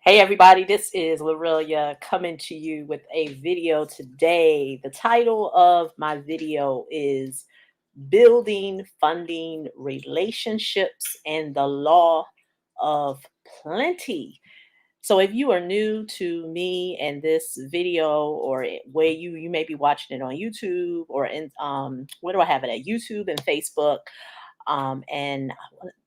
Hey everybody, this is Lorelia coming to you with a video today. The title of my video is Building Funding Relationships and the Law of Plenty. So if you are new to me and this video, or where you may be watching it on YouTube, or in where do I have it at? YouTube and Facebook. And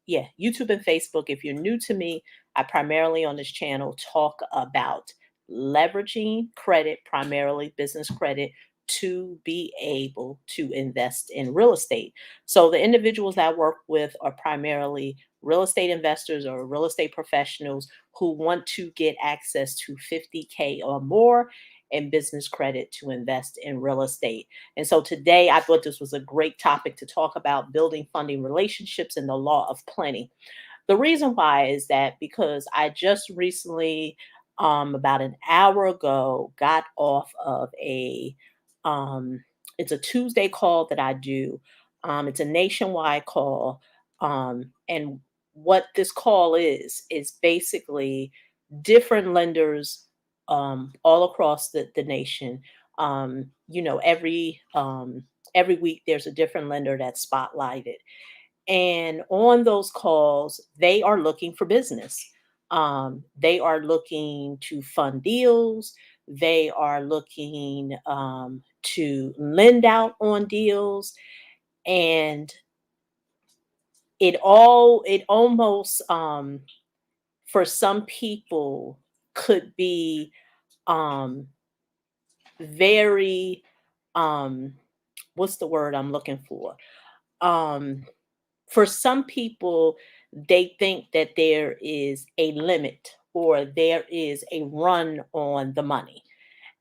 yeah, YouTube and Facebook. If you're new to me, I primarily on this channel talk about leveraging credit, primarily business credit, to be able to invest in real estate. So the individuals that I work with are primarily real estate investors or real estate professionals who want to get access to 50K or more in business credit to invest in real estate. And so today I thought this was a great topic to talk about building funding relationships and the law of plenty. The reason why is that because I just recently, about an hour ago, got off of um, it's a Tuesday call that I do. It's a nationwide call. And what this call is basically different lenders all across the nation. Every week there's a different lender that's spotlighted, and on those calls, they are looking for business. They are looking to fund deals. They are looking to lend out on deals. And it almost, for some people, could be um, very, um, what's the word I'm looking for? Um, for some people, they think that there is a limit or there is a run on the money.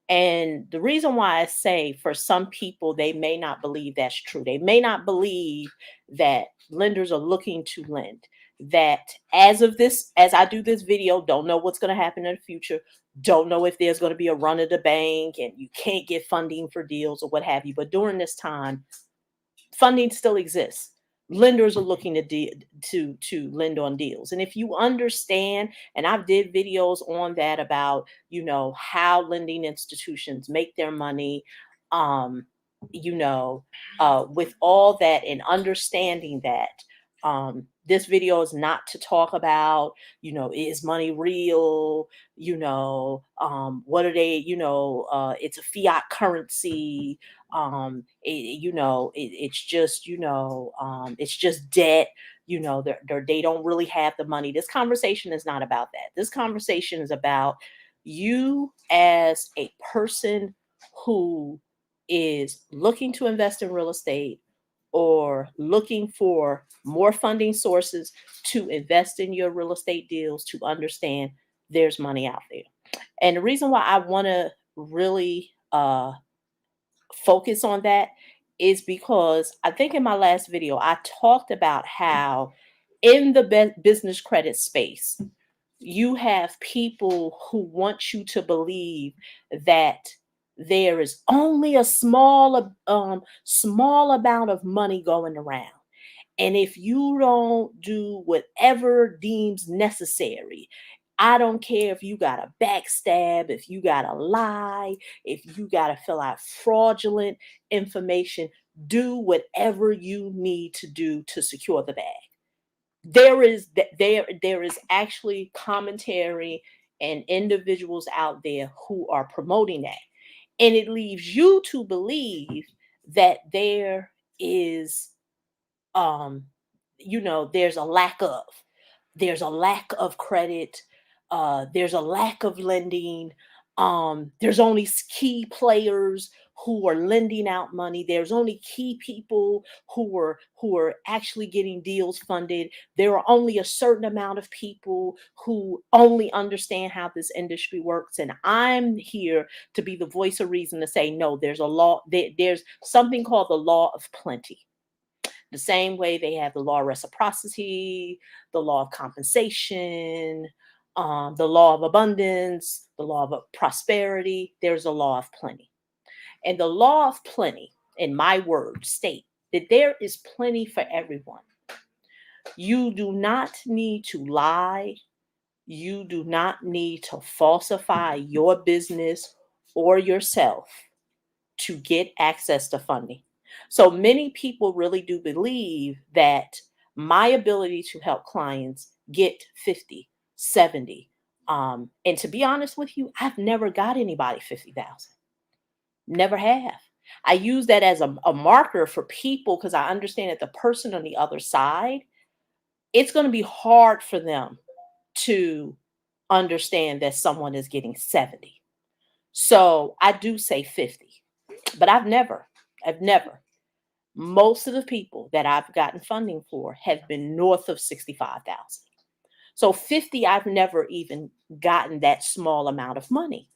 And the reason why I say for some people, they may not believe that's true. They may not believe that lenders are looking to lend. That as I do this video, don't know what's going to happen in the future. Don't know if there's going to be a run at the bank and you can't get funding for deals or what have you. But during this time, funding still exists. Lenders are looking to lend on deals. And if you understand, and I've did videos on that about, how lending institutions make their money, um, you know, with all that and understanding that, this video is not to talk about, is money real? What are they, it's a fiat currency. It's just debt. They don't really have the money. This conversation is not about that. This conversation is about you as a person who is looking to invest in real estate or looking for more funding sources to invest in your real estate deals, to understand there's money out there. And the reason why I want to really focus on that is because I think in my last video, I talked about how in the business credit space, you have people who want you to believe that there is only a small amount of money going around. And if you don't do whatever deems necessary, I don't care if you got to backstab, if you got to lie, if you got to fill out fraudulent information, do whatever you need to do to secure the bag. There is actually commentary and individuals out there who are promoting that. And it leaves you to believe that is um there's a lack of credit, there's a lack of lending, there's only key players who are lending out money, there's only key people who are actually getting deals funded, there are only a certain amount of people who only understand how this industry works. And I'm here to be the voice of reason to say no, there's a law, there's something called the law of plenty. The same way they have the law of reciprocity, the law of compensation, the law of abundance, the law of prosperity, there's a law of plenty. And the law of plenty, in my words, state that there is plenty for everyone. You do not need to lie You do not need to falsify your business or yourself to get access to funding. So many people really do believe that my ability to help clients get 50, 70, and to be honest with you, I've never got anybody 50,000. Never have. I use that as a marker for people because I understand that the person on the other side, it's going to be hard for them to understand that someone is getting 70. So I do say 50, but I've never. Most of the people that I've gotten funding for have been north of 65,000. So 50, I've never even gotten that small amount of money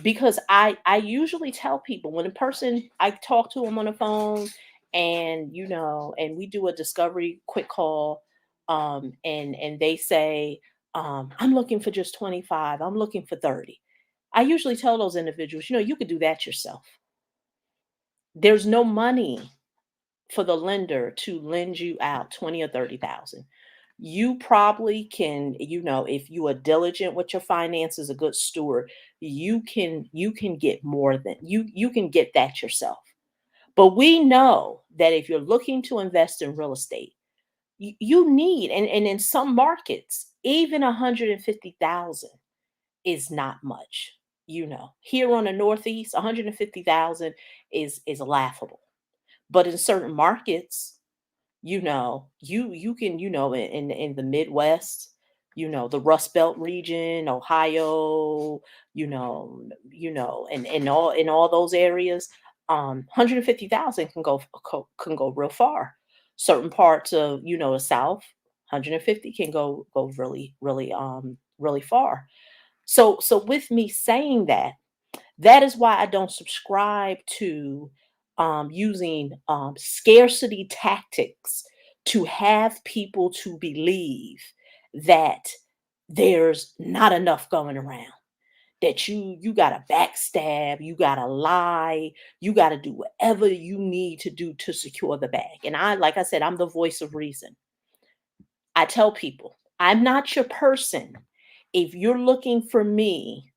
because I usually tell people when a person I talk to them on the phone and and we do a discovery quick call and they say I'm looking for just 25, I'm looking for 30. I usually tell those individuals, you could do that yourself. There's no money for the lender to lend you out 20 or 30,000. You probably can, if you are diligent with your finances, a good steward, you can get more than you can get that yourself. But we know that if you're looking to invest in real estate, you need, and in some markets, even 150,000 is not much. Here on the Northeast, 150,000 is laughable. But in certain markets, you can, in the Midwest, the Rust Belt region, Ohio, and all those areas, 150,000 can go real far. Certain parts of, the South, 150 can go really, really, really far. So with me saying that, that is why I don't subscribe to using scarcity tactics to have people to believe that there's not enough going around. That you gotta backstab, you gotta lie, you gotta do whatever you need to do to secure the bag. And like I said, I'm the voice of reason. I tell people, I'm not your person. If you're looking for me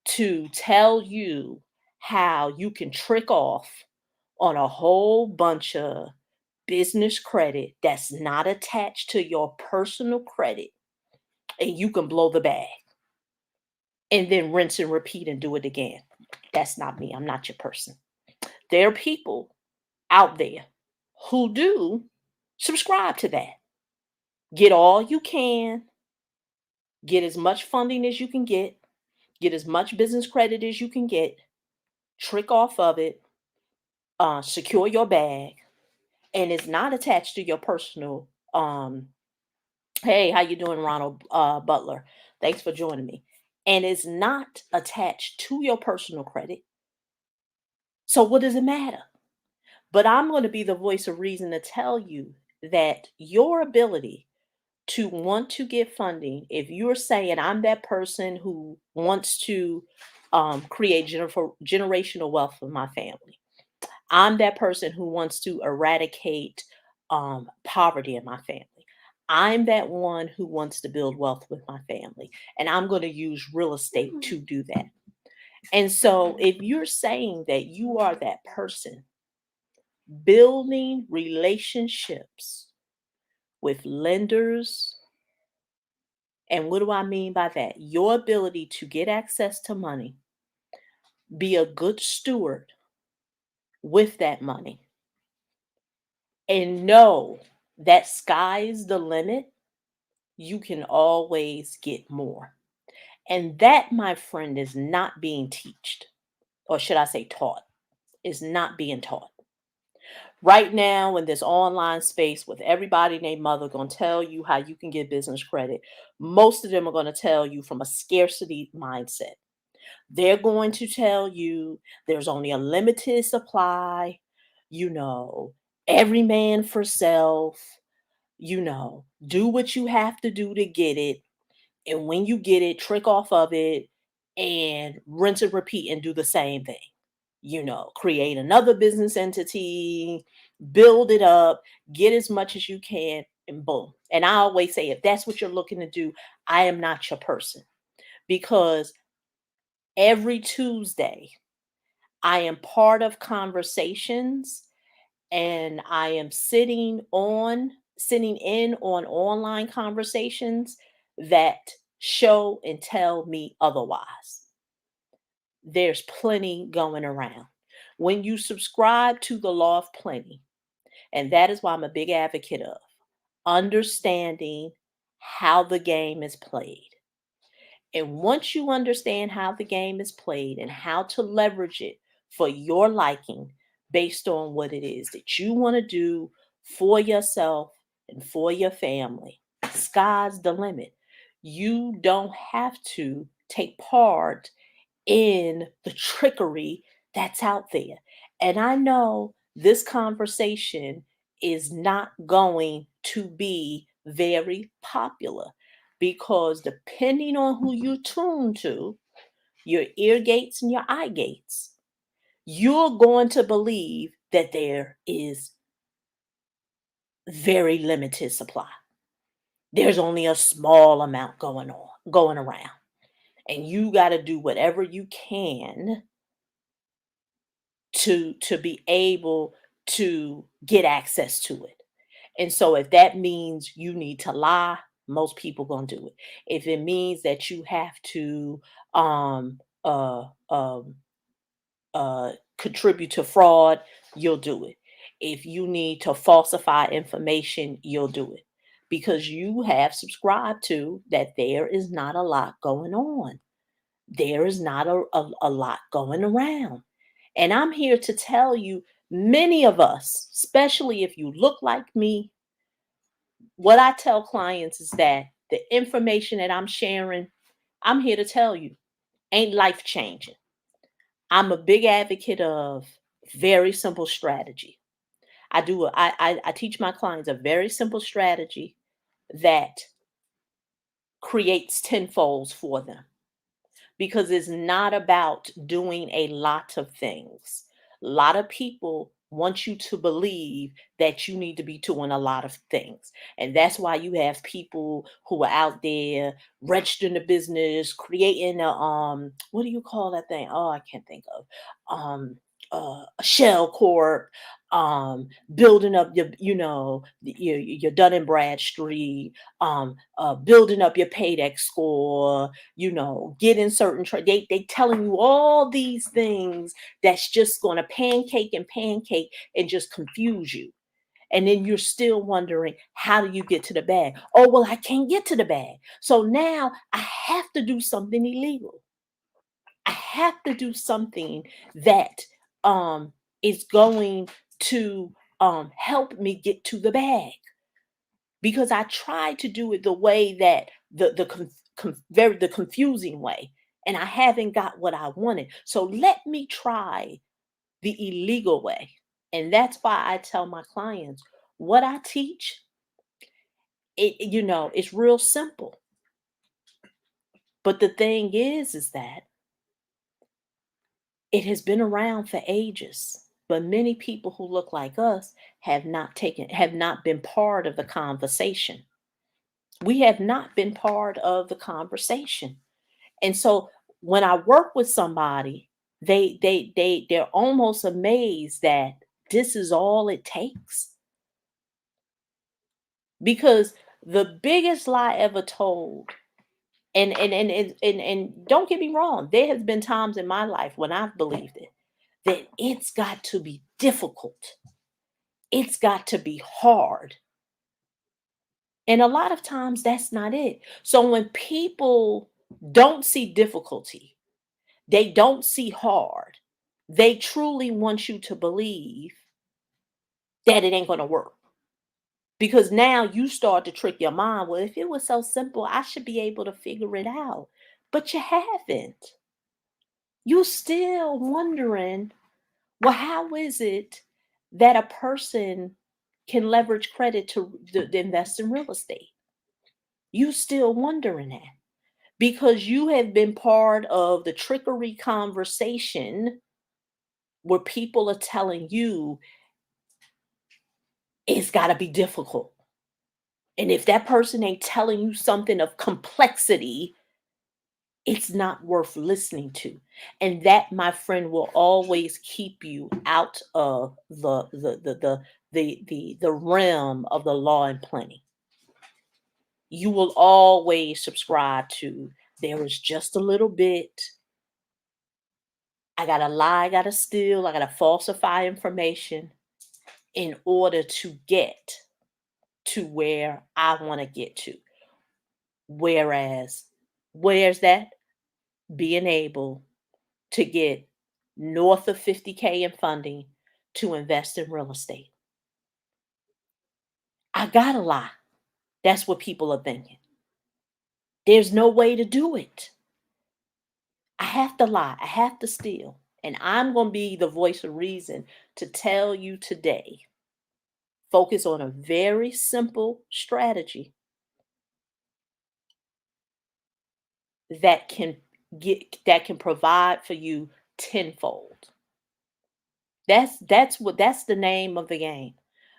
to tell you how you can trick off on a whole bunch of business credit that's not attached to your personal credit and you can blow the bag and then rinse and repeat and do it again. That's not me. I'm not your person. There are people out there who do subscribe to that. Get all you can, get as much funding as you can get as much business credit as you can get, trick off of it, secure your bag, and it's not attached to your personal hey, how you doing, Ronald Butler? Thanks for joining me. And it's not attached to your personal credit. So what does it matter? But I'm going to be the voice of reason to tell you that your ability to want to get funding, if you're saying I'm that person who wants to create generational wealth for my family, I'm that person who wants to eradicate poverty in my family. I'm that one who wants to build wealth with my family. And I'm going to use real estate to do that. And so, if you're saying that you are that person, building relationships with lenders, and what do I mean by that? Your ability to get access to money, be a good steward with that money, and know that sky's the limit, you can always get more. And that, my friend, is not being taught, or should I say taught, is not being taught. Right now, in this online space with everybody named mother going to tell you how you can get business credit, most of them are going to tell you from a scarcity mindset. They're going to tell you there's only a limited supply, you know, every man for self, do what you have to do to get it. And when you get it, trick off of it and rinse and repeat and do the same thing. Create another business entity, build it up, get as much as you can, and boom. And I always say, if that's what you're looking to do, I am not your person, because every Tuesday I am part of conversations, and I am sitting in on online conversations that show and tell me otherwise. There's plenty going around. When you subscribe to the law of plenty, and that is why I'm a big advocate of understanding how the game is played. And once you understand how the game is played and how to leverage it for your liking based on what it is that you want to do for yourself and for your family, sky's the limit. You don't have to take part in the trickery that's out there. And I know this conversation is not going to be very popular, because depending on who you tune to, your ear gates and your eye gates, you're going to believe that there is very limited supply. There's only a small amount going around. And you got to do whatever you can to be able to get access to it. And so if that means you need to lie, most people going to do it. If it means that you have to um uh um contribute to fraud, you'll do it. If you need to falsify information, you'll do it, because you have subscribed to that there is not a lot going on. There is not a lot going around. And I'm here to tell you, many of us, especially if you look like me, what I tell clients is that the information that I'm sharing, I'm here to tell you, ain't life changing. I'm a big advocate of very simple strategy. I teach my clients a very simple strategy that creates tenfolds for them, because it's not about doing a lot of things. A lot of people want you to believe that you need to be doing a lot of things. And that's why you have people who are out there registering the business, creating what do you call that thing? Oh, I can't think of. A shell corp, building up your Dun and Bradstreet, building up your Paydex score, getting certain they telling you all these things that's just going to pancake and just confuse you. And then you're still wondering, how do you get to the bag? Oh, well, I can't get to the bag, so now I have to do something illegal. I have to do something that um is going to help me get to the bag, because I tried to do it the way that the confusing way, and I haven't got what I wanted. So let me try the illegal way. And that's why I tell my clients, what I teach, it's real simple. But the thing is that it has been around for ages. But many people who look like us have not been part of the conversation. We have not been part of the conversation. And so when I work with somebody, they're almost amazed that this is all it takes. Because the biggest lie ever told, and don't get me wrong, there has been times in my life when I've believed it, that it's got to be difficult. It's got to be hard. And a lot of times that's not it. So when people don't see difficulty, they don't see hard, they truly want you to believe that it ain't going to work. Because now you start to trick your mind. Well, if it was so simple, I should be able to figure it out. But you haven't. You're still wondering, well, how is it that a person can leverage credit to invest in real estate? You still wondering that, because you have been part of the trickery conversation where people are telling you it's got to be difficult. And if that person ain't telling you something of complexity, it's not worth listening to. And that, my friend, will always keep you out of the realm of the law and plenty. You will always subscribe to, there is just a little bit. I gotta lie, I gotta steal, I gotta falsify information in order to get to where I want to get to. Whereas, where's that? Being able to get north of 50K in funding to invest in real estate. I gotta lie. That's what people are thinking. There's no way to do it. I have to lie. I have to steal. And I'm going to be the voice of reason to tell you today, focus on a very simple strategy that can that can provide for you tenfold. That's the name of the game.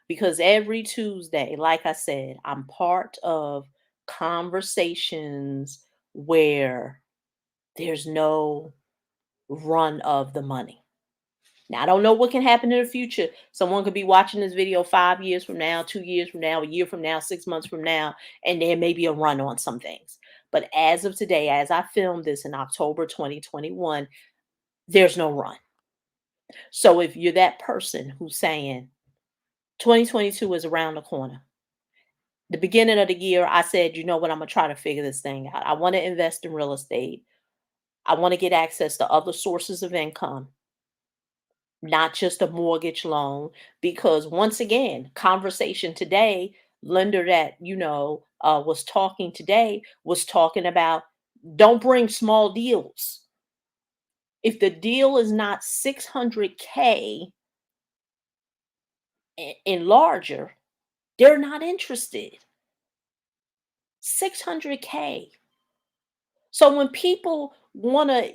Because every Tuesday, like I said, I'm part of conversations where there's no run of the money. Now, I don't know what can happen in the future. Someone could be watching this video 5 years from now, 2 years from now, a year from now, 6 months from now, and there may be a run on some things. But as of today, as I filmed this in October 2021, there's no run. So if you're that person who's saying 2022 is around the corner, the beginning of the year, I said, you know what, I'm going to try to figure this thing out. I want to invest in real estate. I want to get access to other sources of income, not just a mortgage loan. Because once again, conversation today, lender that, was talking today was talking about, don't bring small deals. If the deal is not 600K and larger, they're not interested. 600K. So when people want to,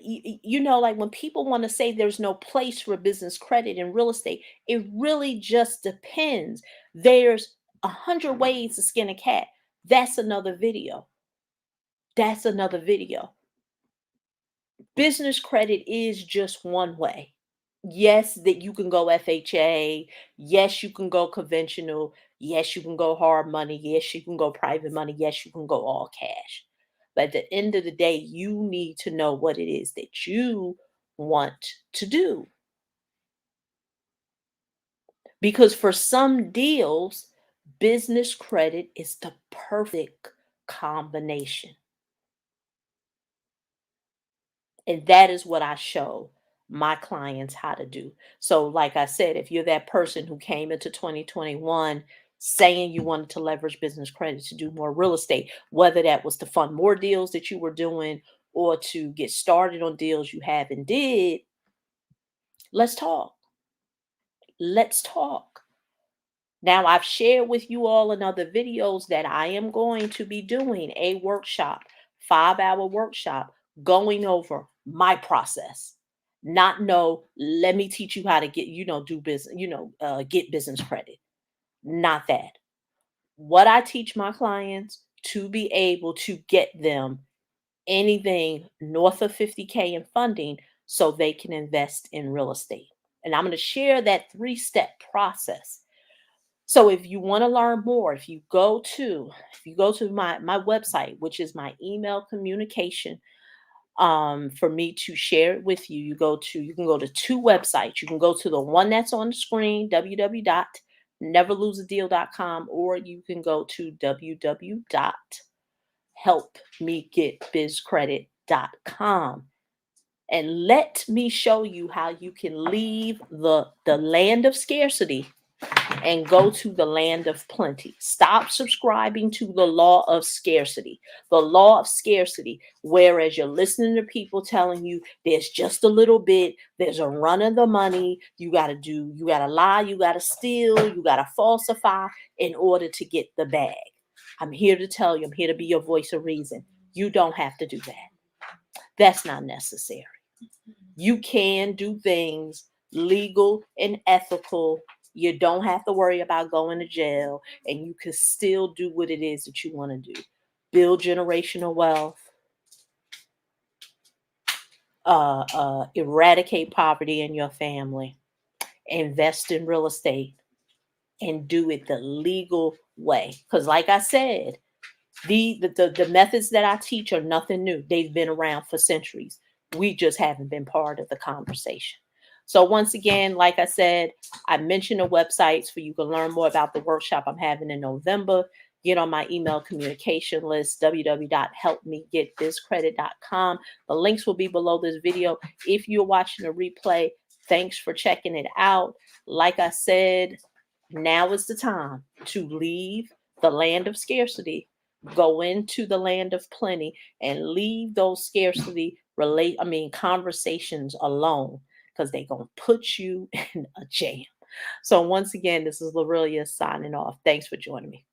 like when people want to say there's no place for business credit in real estate, it really just depends. There's 100 ways to skin a cat. That's another video. That's another video. Business credit is just one way. Yes, that you can go FHA. Yes, you can go conventional. Yes, you can go hard money. Yes, you can go private money. Yes, you can go all cash. But at the end of the day, you need to know what it is that you want to do. Because for some deals, business credit is the perfect combination. And that is what I show my clients how to do. So, like I said, if you're that person who came into 2021 saying you wanted to leverage business credit to do more real estate, whether that was to fund more deals that you were doing or to get started on deals you haven't did, let's talk. Let's talk. Now, I've shared with you all in other videos that I am going to be doing a workshop, 5-hour workshop, going over my process. Not no, let me teach you how to get, do business, get business credit. Not that. What I teach my clients to be able to get them anything north of 50K in funding so they can invest in real estate. And I'm going to share that 3-step process. So if you want to learn more, if you go to my website, which is my email communication, for me to share it with you, you can go to 2 websites. You can go to the one that's on the screen, www.neverloseadeal.com, or you can go to www.helpmegetbizcredit.com. And let me show you how you can leave the land of scarcity and go to the land of plenty. Stop subscribing to the law of scarcity. The law of scarcity, whereas you're listening to people telling you there's just a little bit, there's a run of the money, you got to lie, you got to steal, you got to falsify in order to get the bag. I'm here to tell you, I'm here to be your voice of reason. You don't have to do that. That's not necessary. You can do things legal and ethical You don't have to worry about going to jail, and you can still do what it is that you want to do. Build generational wealth, eradicate poverty in your family, invest in real estate, and do it the legal way. Because, like I said, the methods that I teach are nothing new. They've been around for centuries. We just haven't been part of the conversation. So once again, like I said, I mentioned the websites for you to learn more about the workshop I'm having in November. Get on my email communication list, www.helpmegetthiscredit.com. The links will be below this video. If you're watching a replay, thanks for checking it out. Like I said, now is the time to leave the land of scarcity, go into the land of plenty, and leave those scarcity conversations alone, because they're gonna put you in a jam. So once again, this is Lorelia signing off. Thanks for joining me.